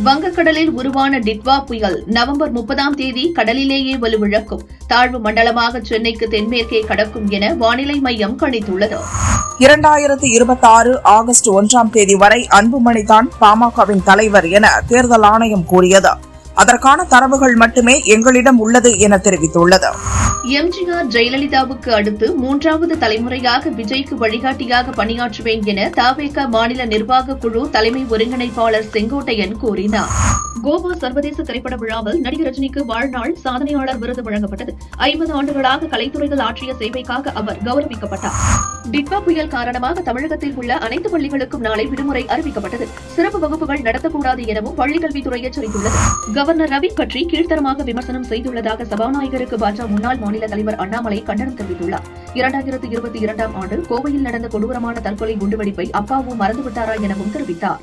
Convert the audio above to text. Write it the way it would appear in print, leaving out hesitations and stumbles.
வங்கக்கடலில் உருவான டிட்வா புயல் நவம்பர் 30ஆம் தேதி கடலிலேயே வலுவிழக்கும். தாழ்வு மண்டலமாக சென்னைக்கு தென்மேற்கே கடக்கும் என வானிலை மையம் கணித்துள்ளது. 2026 ஆகஸ்ட் 1ஆம் தேதி வரை அன்புமணிதான் பாமகவின் தலைவர் என தேர்தல் ஆணையம் கூறியது. அதற்கான தரவுகள் மட்டுமே எங்களிடம் உள்ளது என தெரிவித்துள்ளது. எம்ஜிஆர் ஜெயலலிதாவுக்கு அடுத்து 3வது தலைமுறையாக விஜய்க்கு வழிகாட்டியாக பணியாற்றுவேன் என தவேக மாநில நிர்வாக குழு தலைமை ஒருங்கிணைப்பாளர் செங்கோட்டையன் கூறினார். கோவா சர்வதேச திரைப்பட விழாவில் நடிகர் ரஜினிக்கு வாழ்நாள் சாதனையாளர் விருது வழங்கப்பட்டது. 50 ஆண்டுகளாக கலைத்துறையில் ஆற்றிய சேவைக்காக அவர் கௌரவிக்கப்பட்டார். டிட்வா புயல் காரணமாக தமிழகத்தில் உள்ள அனைத்து பள்ளிகளுக்கும் நாளை விடுமுறை அறிவிக்கப்பட்டது. சிறப்பு வகுப்புகள் நடத்தக்கூடாது எனவும் பள்ளிக்கல்வித்துறை எச்சரித்துள்ளது. கவர்னர் ரவி பற்றி கீழ்த்தரமாக விமர்சனம் செய்துள்ளதாக சபாநாயகருக்கு பாஜக முன்னாள் மாநில தலைவர் அண்ணாமலை கண்டனம் தெரிவித்துள்ளார். 2022ஆம் ஆண்டு கோவையில் நடந்த கொடூரமான தற்கொலை குண்டுவெடிப்பை அப்பாவு மறந்துவிட்டாரா எனவும் தெரிவித்தார்.